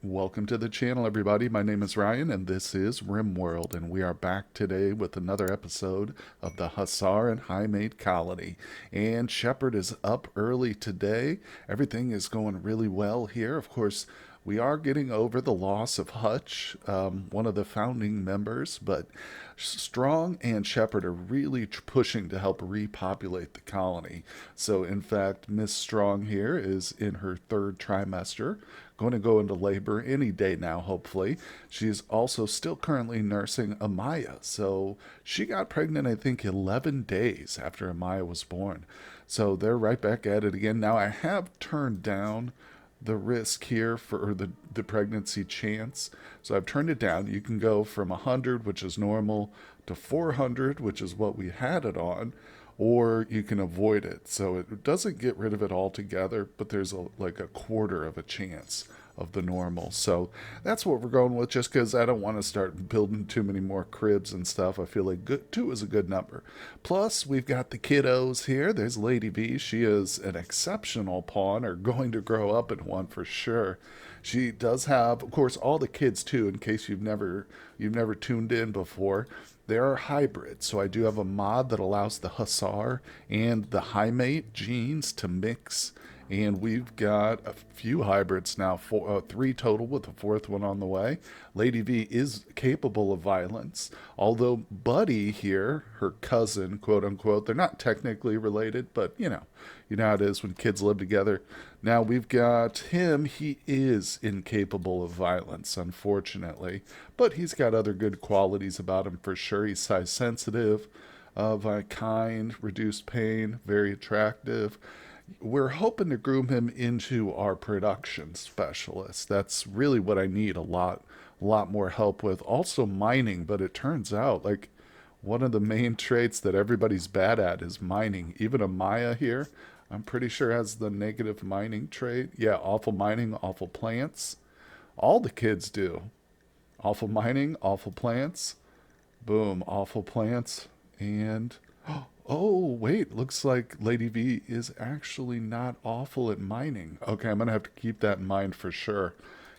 Welcome to the channel, everybody. My name is Ryan, and this is RimWorld, and we are back today with another episode of the Hussar and Highmate colony. And Shepard is up early today. Everything is going really well here. Of course, we are getting over the loss of Hutch, one of the founding members, but Strong and Shepard are really pushing to help repopulate the colony. So, in fact, Miss Strong here is in her third trimester, going to go into labor any day now, hopefully. She's also still currently nursing Amaya. So, she got pregnant, I think, 11 days after Amaya was born. So, they're right back at it again. Now, I have turned down the risk here for the pregnancy chance. So I've turned it down. You can go from 100, which is normal, to 400, which is what we had it on, or you can avoid it. So it doesn't get rid of it altogether, but there's like a quarter of a chance of the normal. So that's what we're going with, just because I don't want to start building too many more cribs and stuff. I feel like two is a good number. Plus, we've got the kiddos here. There's Lady V. She is an exceptional pawn, or going to grow up in one for sure. She does have, of course, all the kids too. In case you've never tuned in before, they are hybrids. So I do have a mod that allows the Hussar and the Highmate genes to mix, and we've got a few hybrids now, three total, with the fourth one on the way. Lady V is capable of violence, although Buddy here, her cousin, quote unquote, they're not technically related, but you know how it is when kids live together. Now we've got him. He is incapable of violence, unfortunately, but he's got other good qualities about him for sure. He's size sensitive, kind, reduced pain, very attractive. We're hoping to groom him into our production specialist. That's really what I need a lot more help with. Also mining, but it turns out like one of the main traits that everybody's bad at is mining. Even Amaya here, I'm pretty sure has the negative mining trait. Yeah, awful mining, awful plants. All the kids do. Awful mining, awful plants. Boom, awful plants. And oh, wait, looks like Lady V is actually not awful at mining. Okay, I'm going to have to keep that in mind for sure.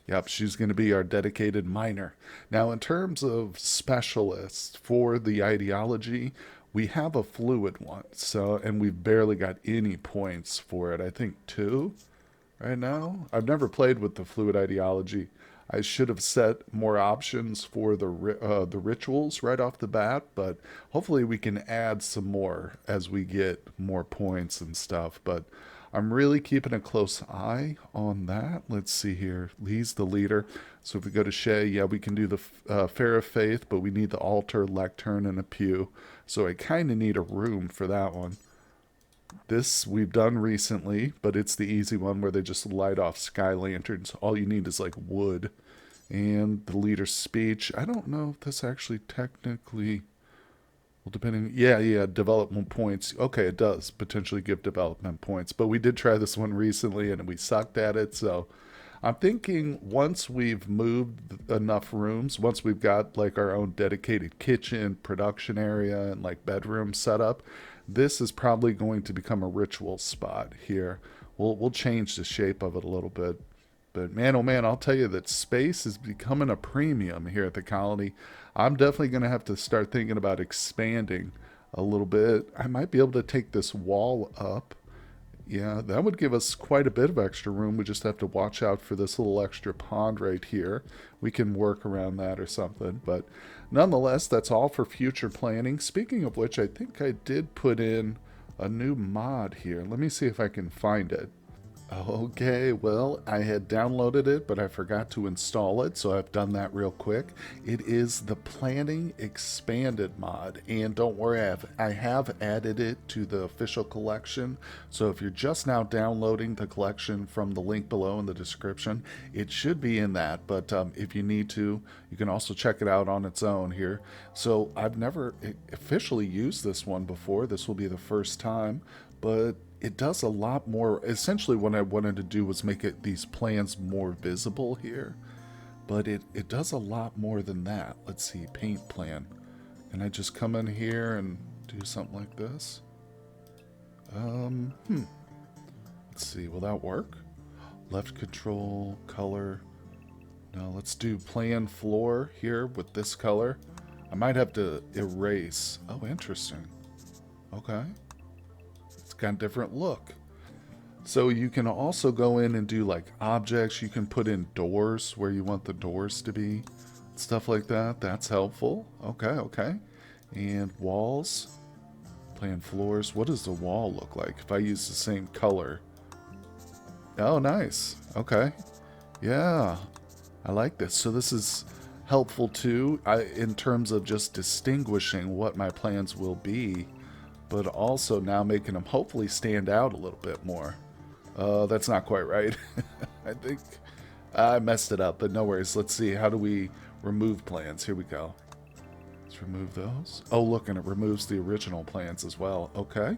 Yep, she's going to be our dedicated miner. Now, in terms of specialists for the ideology, we have a fluid one. So, and we've barely got any points for it. I think two right now. I've never played with the fluid ideology. I should have set more options for the rituals right off the bat, but hopefully we can add some more as we get more points and stuff. But I'm really keeping a close eye on that. Let's see here. He's the leader. So if we go to Shay, yeah, we can do the Fair of Faith, but we need the altar, lectern, and a pew. So I kind of need a room for that one. This we've done recently, but it's the easy one where they just light off sky lanterns. All you need is like wood. And the leader's speech. I don't know if this actually technically, well, depending, yeah, development points. Okay, it does potentially give development points, but we did try this one recently and we sucked at it. So I'm thinking once we've moved enough rooms, once we've got like our own dedicated kitchen, production area, and like bedroom setup, this is probably going to become a ritual spot here. We'll change the shape of it a little bit. But man, oh man, I'll tell you that space is becoming a premium here at the colony. I'm definitely going to have to start thinking about expanding a little bit. I might be able to take this wall up. Yeah, that would give us quite a bit of extra room. We just have to watch out for this little extra pond right here. We can work around that or something. But nonetheless, that's all for future planning. Speaking of which, I think I did put in a new mod here. Let me see if I can find it. Okay, well, I had downloaded it, but I forgot to install it, so I've done that real quick. It is the Planning Expanded mod, and don't worry, I have added it to the official collection, so if you're just now downloading the collection from the link below in the description, it should be in that, but if you need to, you can also check it out on its own here. So I've never officially used this one before. This will be the first time, but it does a lot more. Essentially what I wanted to do was make these plans more visible here, but it does a lot more than that. Let's see, paint plan. Can I just come in here and do something like this? Let's see, will that work? Left control, color. Let's do plan floor here with this color. I might have to erase. Oh, interesting. Okay. It's got a different look. So you can also go in and do like objects. You can put in doors where you want the doors to be. Stuff like that. That's helpful. Okay, okay. And walls. Plan floors. What does the wall look like if I use the same color? Oh, nice. Okay. Yeah. I like this. So this is helpful too in terms of just distinguishing what my plans will be, but also now making them hopefully stand out a little bit more. That's not quite right. I think I messed it up, but no worries. Let's see. How do we remove plans? Here we go. Let's remove those. Oh, look, and it removes the original plans as well. Okay.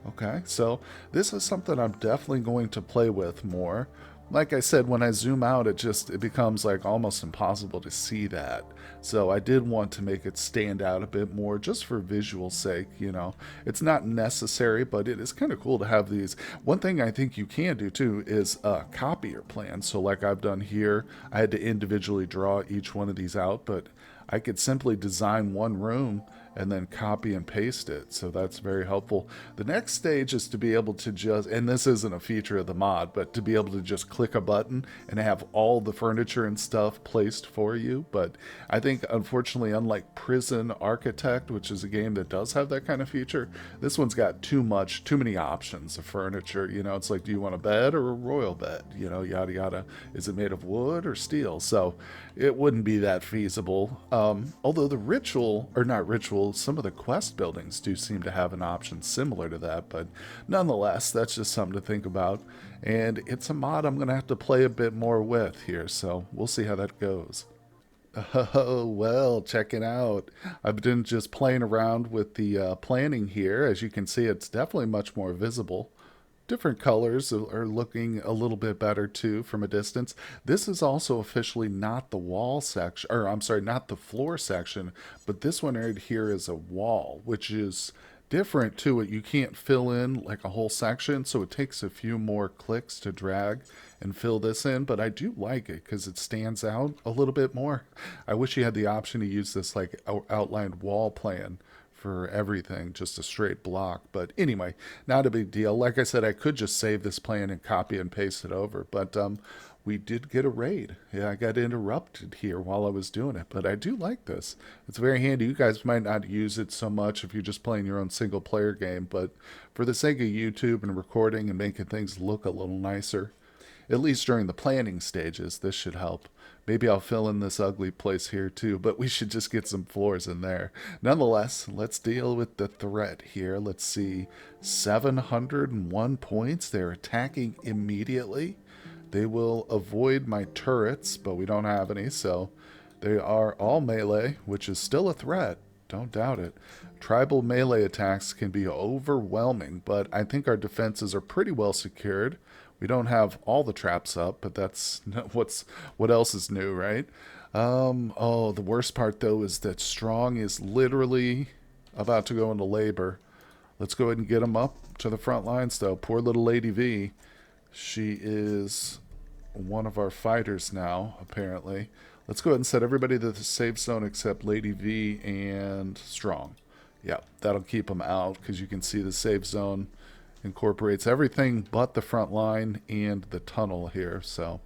Okay. So this is something I'm definitely going to play with more. Like I said, when I zoom out, it becomes like almost impossible to see that. So I did want to make it stand out a bit more just for visual sake, you know. It's not necessary, but it is kind of cool to have these. One thing I think you can do too is copy your plans. So like I've done here, I had to individually draw each one of these out, but I could simply design one room and then copy and paste it. So that's very helpful. The next stage is to be able to just, and this isn't a feature of the mod, but to be able to just click a button and have all the furniture and stuff placed for you. But I think, unfortunately, unlike Prison Architect, which is a game that does have that kind of feature, this one's got too many options of furniture. You know, it's like, do you want a bed or a royal bed? You know, yada yada. Is it made of wood or steel? So it wouldn't be that feasible. Although the ritual, or not ritual, some of the quest buildings do seem to have an option similar to that, but nonetheless, that's just something to think about. And it's a mod I'm going to have to play a bit more with here, so we'll see how that goes. Oh, well, check it out. I've been just playing around with the planning here. As you can see, it's definitely much more visible. Different colors are looking a little bit better too from a distance. This is also officially not the wall section, or I'm sorry, not the floor section, but this one right here is a wall, which is different to it. You can't fill in like a whole section, so it takes a few more clicks to drag and fill this in, but I do like it because it stands out a little bit more. I wish you had the option to use this like outlined wall plan for everything, just a straight block. But anyway, not a big deal. Like I said, I could just save this plan and copy and paste it over, but we did get a raid. Yeah, I got interrupted here while I was doing it, but I do like this. It's very handy. You guys might not use it so much if you're just playing your own single player game, but for the sake of YouTube and recording and making things look a little nicer, at least during the planning stages, this should help. Maybe I'll fill in this ugly place here too, but we should just get some floors in there. Nonetheless, let's deal with the threat here. Let's see, 701 points. They're attacking immediately. They will avoid my turrets, but we don't have any, so they are all melee, which is still a threat. Don't doubt it. Tribal melee attacks can be overwhelming, but I think our defenses are pretty well secured. We don't have all the traps up, but that's what else is new, right? Oh, the worst part though is that Strong is literally about to go into labor. Let's go ahead and get him up to the front lines though. Poor little Lady V. She is one of our fighters now, apparently. Let's go ahead and set everybody to the safe zone except Lady V and Strong. Yeah, that'll keep them out because you can see the safe zone incorporates everything but the front line and the tunnel here. So,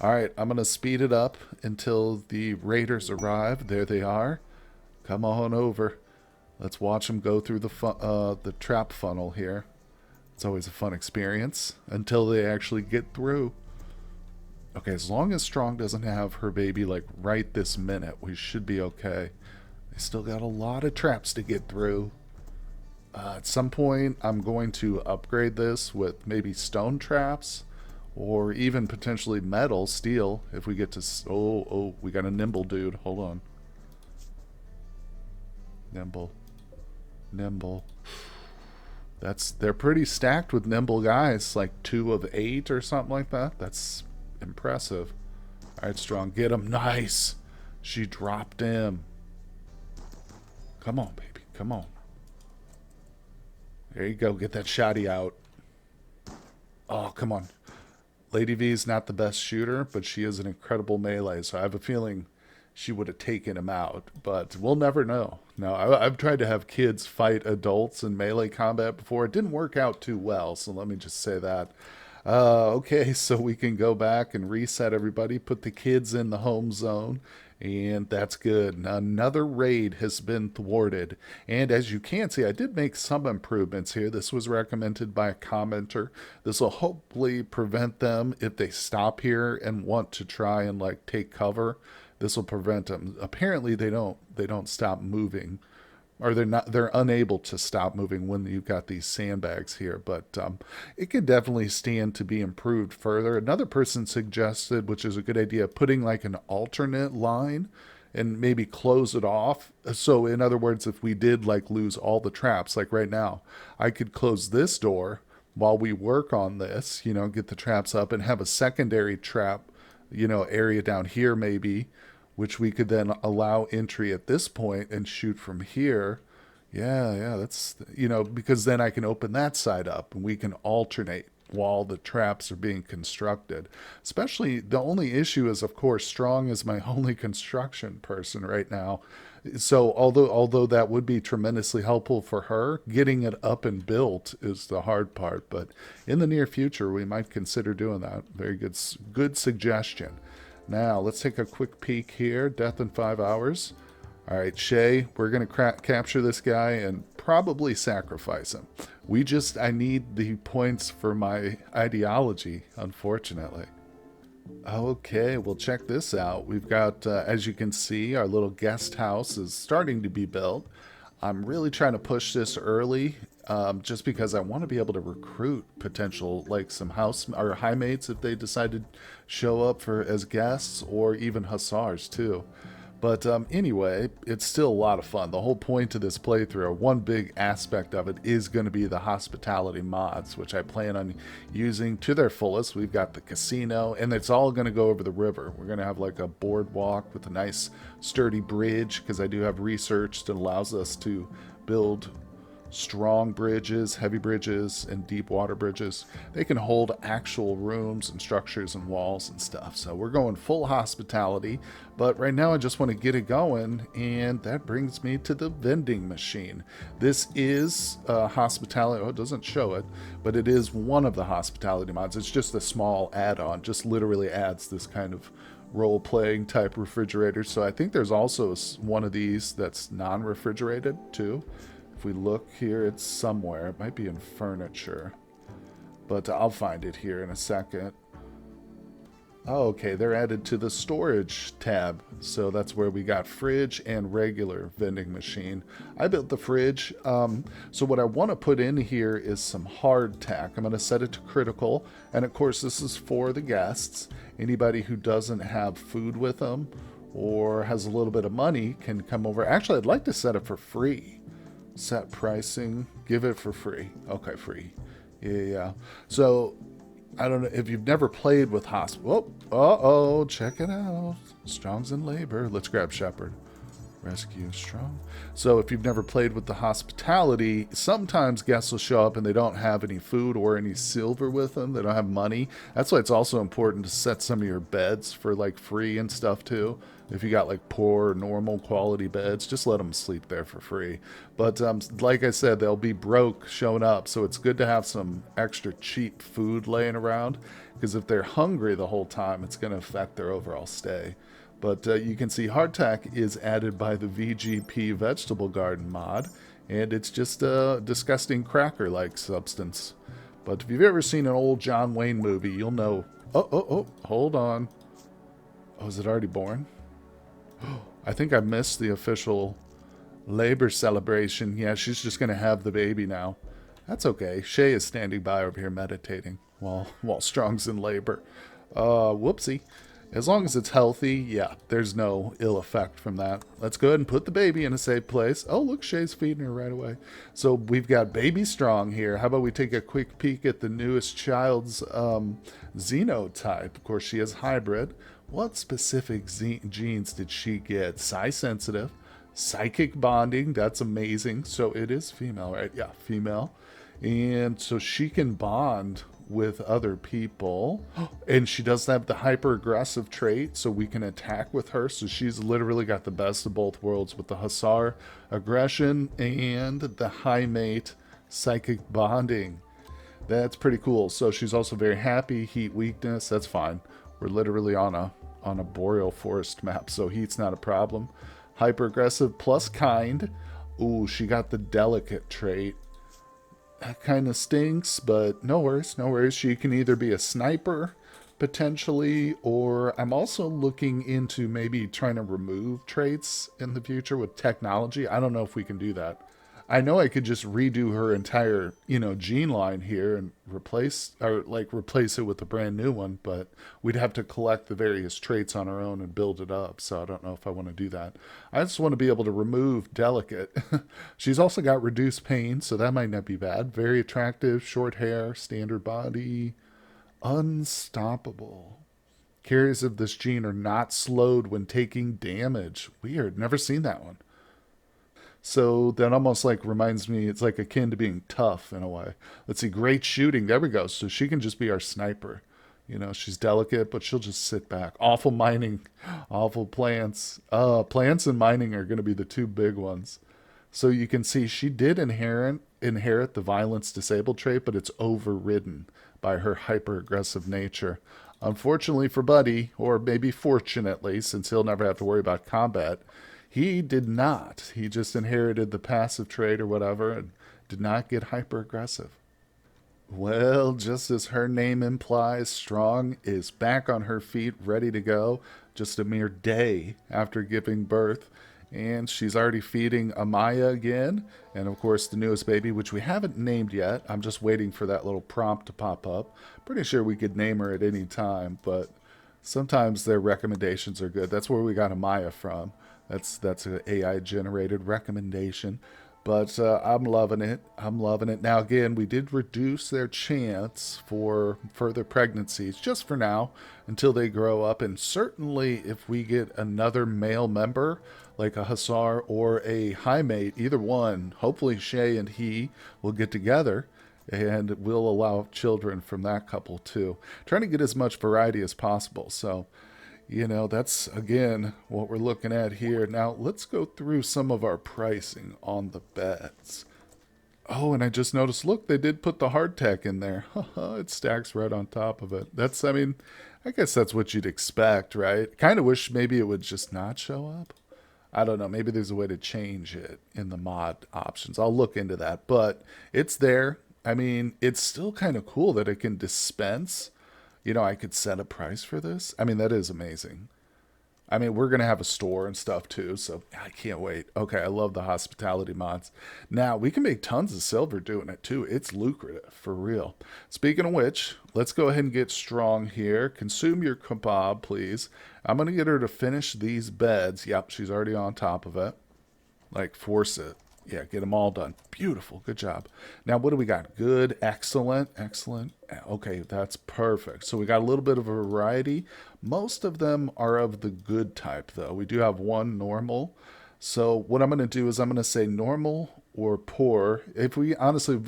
all right, I'm going to speed it up until the raiders arrive. There they are. Come on over. Let's watch them go through the trap funnel here. It's always a fun experience until they actually get through. Okay, as long as Strong doesn't have her baby like right this minute, we should be okay. They still got a lot of traps to get through. At some point, I'm going to upgrade this with maybe stone traps or even potentially metal, steel, if we get to... Oh, we got a nimble dude. Hold on. Nimble. They're pretty stacked with nimble guys, like 2 of 8 or something like that. That's impressive. All right, Strong, get him. Nice. She dropped him. Come on, baby. Come on. There you go. Get that shotty out. Oh, come on. Lady V is not the best shooter, but she is an incredible melee, so I have a feeling she would have taken him out. But we'll never know. No, I've tried to have kids fight adults in melee combat before. It didn't work out too well, so let me just say that. Okay, so we can go back and reset everybody, put the kids in the home zone, and that's good. Another raid has been thwarted. And as you can see, I did make some improvements here. This was recommended by a commenter. This will hopefully prevent them if they stop here and want to try and like take cover. This will prevent them. Apparently they don't stop moving, or they're unable to stop moving when you've got these sandbags here. But it could definitely stand to be improved further. Another person suggested, which is a good idea, putting like an alternate line and maybe close it off. So in other words, if we did like lose all the traps, like right now, I could close this door while we work on this, get the traps up, and have a secondary trap, area down here maybe, which we could then allow entry at this point and shoot from here. Yeah, that's, because then I can open that side up and we can alternate while the traps are being constructed. Especially, the only issue is, of course, Strong is my only construction person right now. So although that would be tremendously helpful for her, getting it up and built is the hard part. But in the near future, we might consider doing that. Very good suggestion. Now, let's take a quick peek here. Death in 5 hours. All right, Shay, we're going to capture this guy and probably sacrifice him. I need the points for my ideology, unfortunately. Okay, well, check this out. We've got, as you can see, our little guest house is starting to be built. I'm really trying to push this early, just because I want to be able to recruit potential, like some house or Highmates if they decide to show up as guests, or even Hussars too. But anyway, it's still a lot of fun. The whole point of this playthrough, one big aspect of it, is going to be the hospitality mods, which I plan on using to their fullest. We've got the casino, and it's all going to go over the river. We're going to have like a boardwalk with a nice sturdy bridge, because I do have research that allows us to build strong bridges, heavy bridges, and deep water bridges. They can hold actual rooms and structures and walls and stuff. So we're going full hospitality, but right now I just want to get it going, and that brings me to the vending machine. This is hospitality. Oh, it doesn't show it, but it is one of the hospitality mods. It's just a small add-on, just literally adds this kind of role-playing type refrigerator. So I think there's also one of these that's non-refrigerated too. If we look here, it's somewhere. It might be in furniture, but I'll find it here in a second. Oh, okay, they're added to the storage tab. So that's where we got fridge and regular vending machine. I built the fridge. So what I want to put in here is some hardtack. I'm going to set it to critical. And of course, this is for the guests. Anybody who doesn't have food with them or has a little bit of money can come over. Actually, I'd like to set it for free. Set pricing, give it for free. Okay, free. Yeah. So, I don't know if you've never played with hospital. Oh, check it out. Strong's in labor. Let's grab Shepherd. Rescue Strong. So if you've never played with the hospitality, sometimes guests will show up and they don't have any food or any silver with them. They don't have money. That's why it's also important to set some of your beds for like free and stuff too. If you got like poor or normal quality beds, just let them sleep there for free. But like I said, they'll be broke showing up. So it's good to have some extra cheap food laying around, because if they're hungry the whole time, it's going to affect their overall stay. But you can see hardtack is added by the VGP Vegetable Garden mod, and it's just a disgusting cracker-like substance. But if you've ever seen an old John Wayne movie, you'll know... Oh, hold on. Oh, is it already born? I think I missed the official labor celebration. Yeah, she's just going to have the baby now. That's okay. Shay is standing by over here meditating while Strong's in labor. Whoopsie. As long as it's healthy, yeah, there's no ill effect from that. Let's go ahead and put the baby in a safe place. Oh, look, Shay's feeding her right away. So we've got baby Strong here. How about we take a quick peek at the newest child's xenotype? Of course, she is hybrid. What specific genes did she get? Psi-sensitive, psychic bonding. That's amazing. So it is female, right? Yeah, female. And so she can bond with other people. And she does have the hyper aggressive trait, so we can attack with her. So she's literally got the best of both worlds with the Hussar aggression and the Highmate psychic bonding. That's pretty cool. So she's also very happy. Heat weakness, that's fine. We're literally on a boreal forest map, so heat's not a problem. Hyper aggressive plus kind. Ooh, she got the delicate trait. That kind of stinks, but no worries, no worries. She can either be a sniper potentially, or I'm also looking into maybe trying to remove traits in the future with technology. I don't know if we can do that. I know I could just redo her entire, gene line here and replace it with a brand new one, but we'd have to collect the various traits on our own and build it up. So I don't know if I want to do that. I just want to be able to remove delicate. She's also got reduced pain, so that might not be bad. Very attractive, short hair, standard body, unstoppable. Carriers of this gene are not slowed when taking damage. Weird, never seen that one. So that almost like reminds me, it's like akin to being tough in a way. Let's see, great shooting. There we go. So she can just be our sniper. She's delicate, but she'll just sit back. Awful mining, awful plants. Plants and mining are going to be the two big ones. So you can see she did inherit the violence disabled trait, but it's overridden by her hyper aggressive nature. Unfortunately for Buddy, or maybe fortunately, since he'll never have to worry about combat, he did not. He just inherited the passive trait or whatever and did not get hyper aggressive. Well, just as her name implies, Strong is back on her feet, ready to go, just a mere day after giving birth. And she's already feeding Amaya again. And of course, the newest baby, which we haven't named yet. I'm just waiting for that little prompt to pop up. Pretty sure we could name her at any time, but sometimes their recommendations are good. That's where we got Amaya from. That's an AI generated recommendation. But I'm loving it. I'm loving it. Now, again, we did reduce their chance for further pregnancies just for now until they grow up. And certainly, if we get another male member, like a Hussar or a Highmate, either one, hopefully Shay and he will get together and we'll allow children from that couple too. Trying to get as much variety as possible. So, that's again what we're looking at here. Now, let's go through some of our pricing on the beds. Oh, and I just noticed, look, they did put the hardtack in there. It stacks right on top of it. I guess that's what you'd expect, right? Kind of wish maybe it would just not show up. I don't know. Maybe there's a way to change it in the mod options. I'll look into that, but it's there. It's still kind of cool that it can dispense. I could set a price for this. That is amazing. We're going to have a store and stuff too, so I can't wait. Okay, I love the hospitality mods. Now, we can make tons of silver doing it too. It's lucrative, for real. Speaking of which, let's go ahead and get Strong here. Consume your kebab, please. I'm going to get her to finish these beds. Yep, she's already on top of it. Force it. Yeah, get them all done. Beautiful. Good job. Now, what do we got? Good, excellent, excellent. Okay, that's perfect. So we got a little bit of a variety. Most of them are of the good type, though. We do have one normal. So what I'm going to do is I'm going to say normal or poor. If we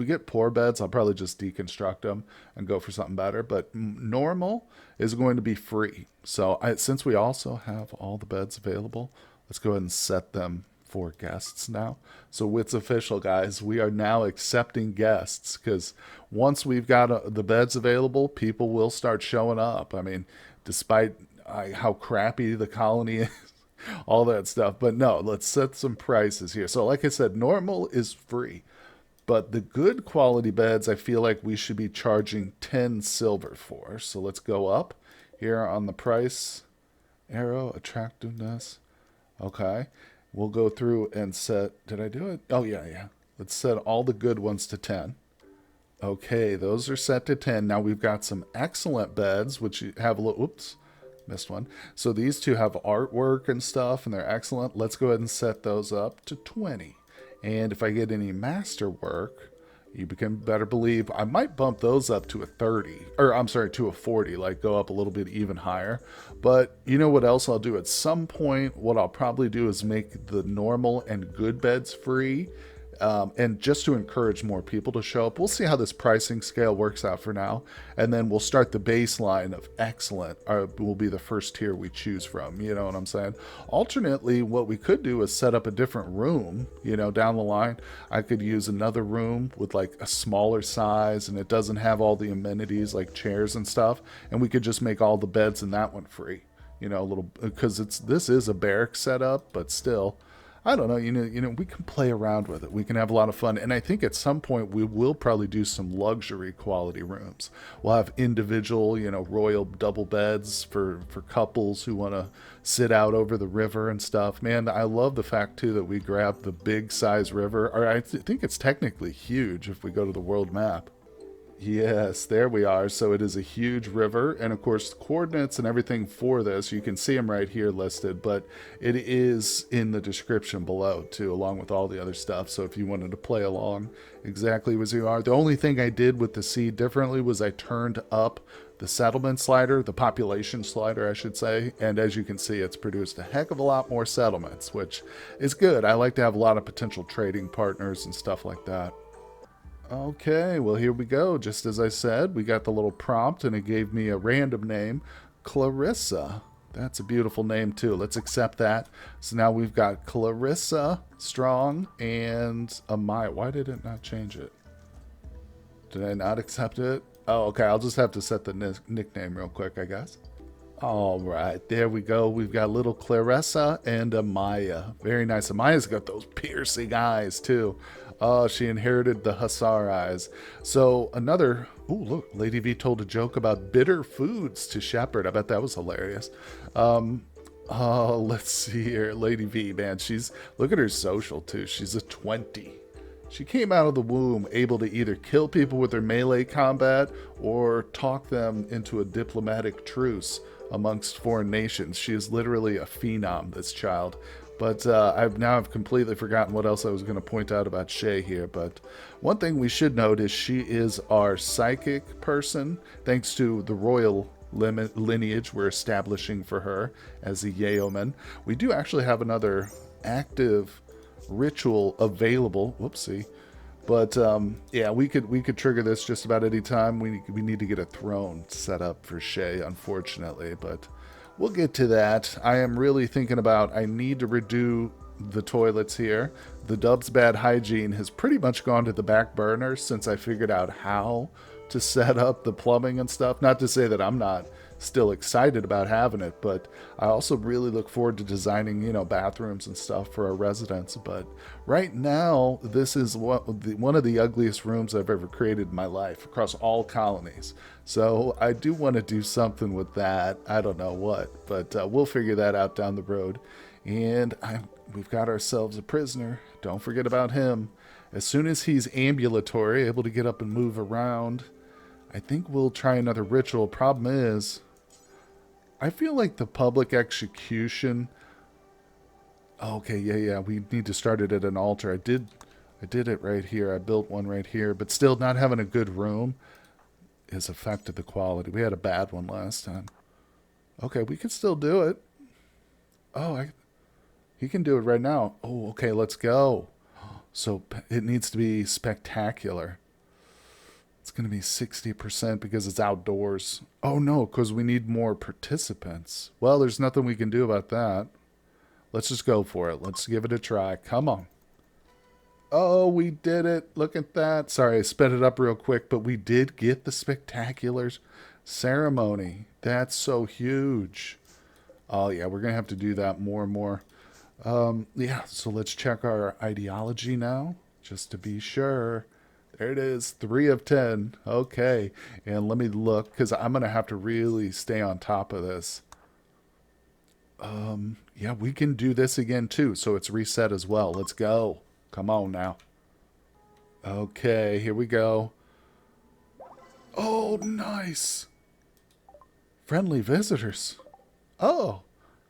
get poor beds, I'll probably just deconstruct them and go for something better. But normal is going to be free. So since we also have all the beds available, let's go ahead and set them for guests now. So it's official, guys. We are now accepting guests because once we've got the beds available, people will start showing up. Despite how crappy the colony is, all that stuff. But no, let's set some prices here. So like I said, normal is free. But the good quality beds, I feel like we should be charging 10 silver for. So let's go up here on the price arrow, attractiveness. Okay. We'll go through and set, did I do it? Oh, yeah. Let's set all the good ones to 10. Okay, those are set to 10. Now we've got some excellent beds, which have a little, oops, missed one. So these two have artwork and stuff, and they're excellent. Let's go ahead and set those up to 20. And if I get any masterwork, you can better believe I might bump those up to a 30, or I'm sorry, to a 40, go up a little bit even higher. But you know what else I'll do at some point? What I'll probably do is make the normal and good beds free and just to encourage more people to show up. We'll see how this pricing scale works out for now, and then we'll start the baseline of excellent. Will be the first tier we choose from. You know what I'm saying? Alternately, what we could do is set up a different room. You know, down the line, I could use another room with like a smaller size, and it doesn't have all the amenities like chairs and stuff, and we could just make all the beds in that one free. You know, a little, because this is a barrack setup, but still, I don't know. We can play around with it. We can have a lot of fun, and I think at some point we will probably do some luxury quality rooms. We'll have individual, royal double beds for couples who want to sit out over the river and stuff. Man, I love the fact too that we grabbed the big size river, or I think it's technically huge if we go to the world map. Yes, there we are. So it is a huge river, and of course, the coordinates and everything for this, you can see them right here listed, but it is in the description below too, along with all the other stuff. So if you wanted to play along exactly as you are, the only thing I did with the seed differently was I turned up the settlement slider, the population slider, I should say, and as you can see, it's produced a heck of a lot more settlements, which is good. I like to have a lot of potential trading partners and stuff like that. Okay, well, here we go. Just as I said, we got the little prompt, and it gave me a random name, Clarissa. That's a beautiful name, too. Let's accept that. So now we've got Clarissa Strong and Amaya. Why did it not change it? Did I not accept it? Oh, okay. I'll just have to set the nickname real quick, I guess. All right, there we go. We've got little Clarissa and Amaya. Very nice. Amaya's got those piercing eyes, too. Oh, she inherited the Hussar eyes. So another, oh, look, Lady V told a joke about bitter foods to Shepherd. I bet that was hilarious. Oh, let's see here. Lady V, man, look at her social too. She's a 20. She came out of the womb able to either kill people with her melee combat or talk them into a diplomatic truce amongst foreign nations. She is literally a phenom, this child. But I've completely forgotten what else I was going to point out about Shay here. But one thing we should note is she is our psychic person, thanks to the royal lineage we're establishing for her as a yeoman. We do actually have another active ritual available. Whoopsie. But yeah, we could trigger this just about any time. We need to get a throne set up for Shay, unfortunately, but we'll get to that. I am really thinking about, I need to redo the toilets here. The Dub's bad hygiene has pretty much gone to the back burner since I figured out how to set up the plumbing and stuff. Not to say that I'm not still excited about having it, but I also really look forward to designing, bathrooms and stuff for our residents. But right now, this is one of the ugliest rooms I've ever created in my life across all colonies. So I do want to do something with that. I don't know what, but we'll figure that out down the road. And we've got ourselves a prisoner. Don't forget about him. As soon as he's ambulatory, able to get up and move around, I think we'll try another ritual. Problem is, I feel like the public execution. Okay, yeah, we need to start it at an altar. I did it right here. I built one right here, but still not having a good room has affected the quality. We had a bad one last time. Okay, we can still do it. Oh, he can do it right now. Oh, okay, let's go. So it needs to be spectacular. It's going to be 60% because it's outdoors. Oh, no, because we need more participants. Well, there's nothing we can do about that. Let's just go for it. Let's give it a try. Come on. Oh, we did it. Look at that. Sorry, I sped it up real quick, but we did get the spectacular ceremony. That's so huge. Oh, yeah, we're going to have to do that more and more. Yeah, so let's check our ideology now, just to be sure. There it is, 3 of 10. Okay, and let me look, because I'm going to have to really stay on top of this. Yeah, we can do this again, too, so it's reset as well. Let's go. Come on now. Okay, here we go. Oh, nice. Friendly visitors. Oh,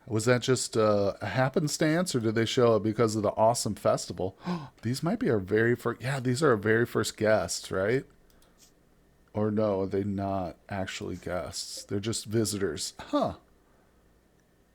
was that just a happenstance, or did they show up because of the awesome festival? These might be our very first. Yeah, these are our very first guests, right? Or no, are they not actually guests? They're just visitors. Huh.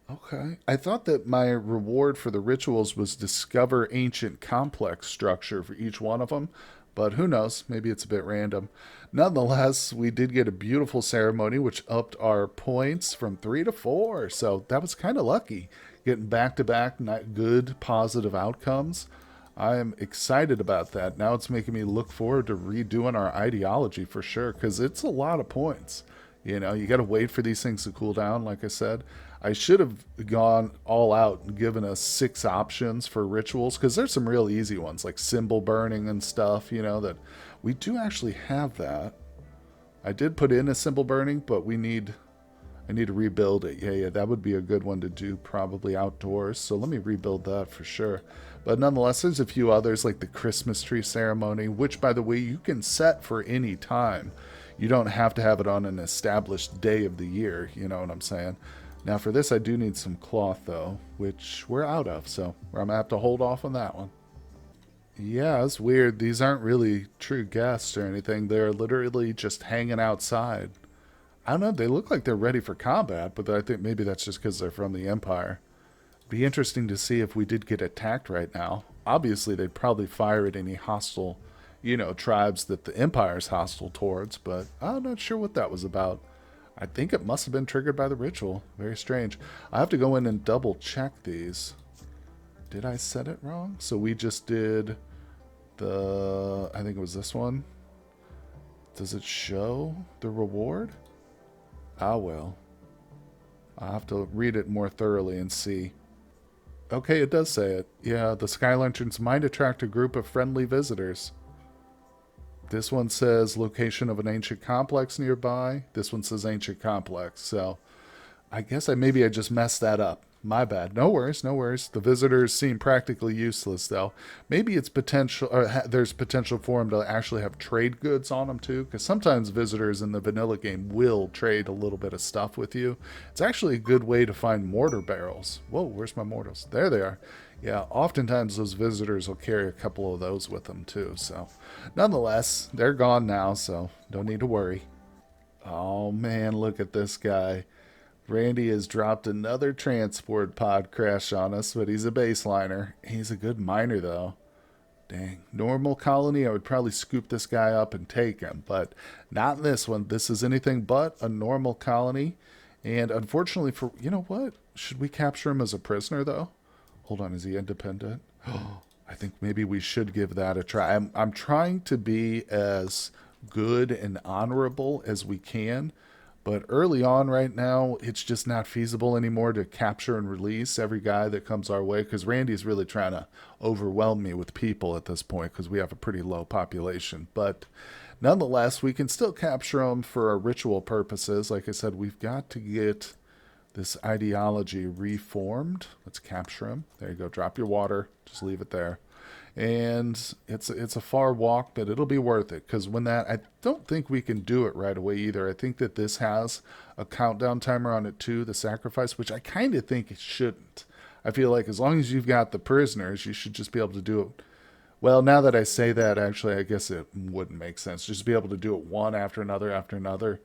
Okay. I thought that my reward for the rituals was discover ancient complex structure for each one of them, but who knows? Maybe it's a bit random. Nonetheless, we did get a beautiful ceremony which upped our points from 3 to 4. So that was kind of lucky. Getting back to back good positive outcomes. I am excited about that. Now it's making me look forward to redoing our ideology for sure because it's a lot of points. You know, you got to wait for these things to cool down, like I said. I should have gone all out and given us 6 options for rituals because there's some real easy ones like symbol burning and stuff, you know, that we do actually have that. I did put in a symbol burning, but I need to rebuild it. Yeah, that would be a good one to do probably outdoors. So let me rebuild that for sure. But nonetheless, there's a few others like the Christmas tree ceremony, which by the way, you can set for any time. You don't have to have it on an established day of the year, you know what I'm saying? Now for this I do need some cloth though, which we're out of, so I'm gonna have to hold off on that one. Yeah, it's weird. These aren't really true guests or anything. They're literally just hanging outside. I don't know. They look like they're ready for combat, but I think maybe that's just because they're from the Empire. Be interesting to see if we did get attacked right now. Obviously, they'd probably fire at any hostile, tribes that the Empire's hostile towards, but I'm not sure what that was about. I think it must have been triggered by the ritual. Very strange. I have to go in and double check these. Did I set it wrong? So we just did I think it was this one. Does it show the reward? Ah, well. I'll have to read it more thoroughly and see. Okay, it does say it. Yeah, the Sky Lanterns might attract a group of friendly visitors. This one says location of an ancient complex nearby. This one says ancient complex. So I guess maybe I just messed that up. My bad. No worries, no worries. The visitors seem practically useless, though. Maybe it's potential, or there's potential for them to actually have trade goods on them too, because sometimes visitors in the vanilla game will trade a little bit of stuff with you. It's actually a good way to find mortar barrels. Whoa, where's my mortars? There they are. Yeah, oftentimes those visitors will carry a couple of those with them too. So, nonetheless, they're gone now, so don't need to worry. Oh man, look at this guy. Randy has dropped another transport pod crash on us, but he's a baseliner. He's a good miner, though. Dang. Normal colony, I would probably scoop this guy up and take him, but not in this one. This is anything but a normal colony. And unfortunately, you know what? Should we capture him as a prisoner, though? Hold on, is he independent? I think maybe we should give that a try. I'm trying to be as good and honorable as we can, but early on right now, it's just not feasible anymore to capture and release every guy that comes our way because Randy's really trying to overwhelm me with people at this point because we have a pretty low population. But nonetheless, we can still capture them for our ritual purposes. Like I said, we've got to get this ideology reformed. Let's capture him. There you go. Drop your water. Just leave it there. And it's a far walk, but it'll be worth it because I don't think we can do it right away either. I think that this has a countdown timer on it too, the sacrifice, which I kind of think it shouldn't. I feel like as long as you've got the prisoners, you should just be able to do it. Well, now that I say that, actually, I guess it wouldn't make sense. Just be able to do it one after another after another.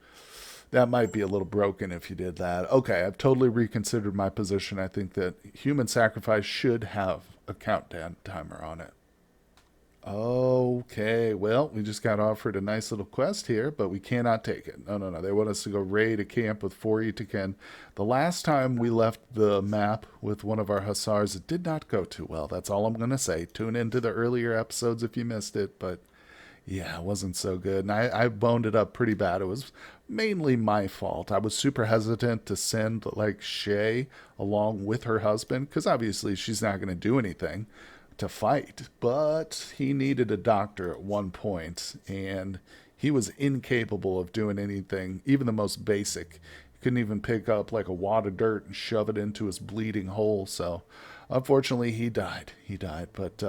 That might be a little broken if you did that. Okay, I've totally reconsidered my position. I think that human sacrifice should have a countdown timer on it. Okay, well, we just got offered a nice little quest here, but we cannot take it. No, no, no. They want us to go raid a camp with 4 Itaken. The last time we left the map with one of our Hussars, it did not go too well. That's all I'm going to say. Tune into the earlier episodes if you missed it, but yeah, it wasn't so good. And I boned it up pretty bad. It was mainly my fault. I was super hesitant to send, like, Shay along with her husband, because obviously she's not going to do anything to fight, but he needed a doctor at one point, and he was incapable of doing anything, even the most basic. He couldn't even pick up like a wad of dirt and shove it into his bleeding hole. So, unfortunately, he died. He died. But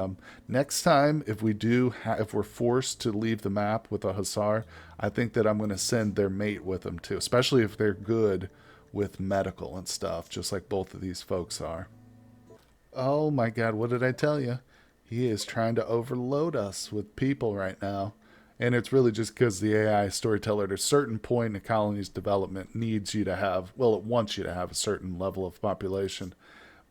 next time, if we're forced to leave the map with a Hussar, I think that I'm going to send their mate with them too, especially if they're good with medical and stuff, just like both of these folks are. Oh my god, what did I tell you? He is trying to overload us with people right now. And it's really just because the AI storyteller at a certain point in a colony's development needs you to have, well, it wants you to have a certain level of population.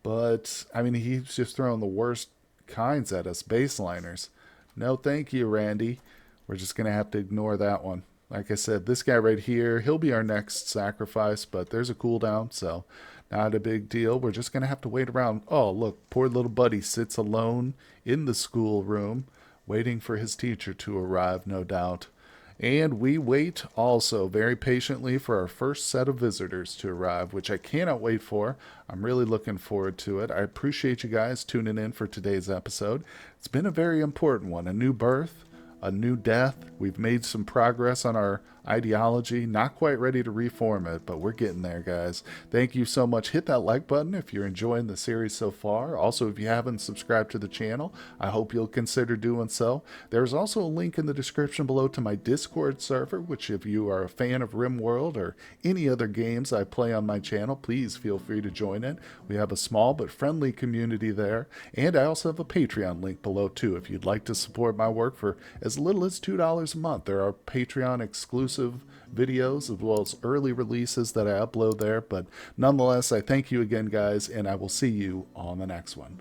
But, I mean, he's just throwing the worst kinds at us, baseliners. No, thank you, Randy. We're just going to have to ignore that one. Like I said, this guy right here, he'll be our next sacrifice, but there's a cooldown, so not a big deal. We're just going to have to wait around. Oh, look, poor little buddy sits alone in the schoolroom, waiting for his teacher to arrive, no doubt. And we wait also very patiently for our first set of visitors to arrive, which I cannot wait for. I'm really looking forward to it. I appreciate you guys tuning in for today's episode. It's been a very important one, a new birth, a new death. We've made some progress on our ideology. Not quite ready to reform it, but we're getting there, guys. Thank you so much. Hit that like button if you're enjoying the series so far. Also, if you haven't subscribed to the channel, I hope you'll consider doing so. There's also a link in the description below to my Discord server, which if you are a fan of RimWorld or any other games I play on my channel, please feel free to join it. We have a small but friendly community there. And I also have a Patreon link below too if you'd like to support my work for as little as $2 a month. There are Patreon exclusive videos as well as early releases that I upload there. But nonetheless, I thank you again, guys, and I will see you on the next one.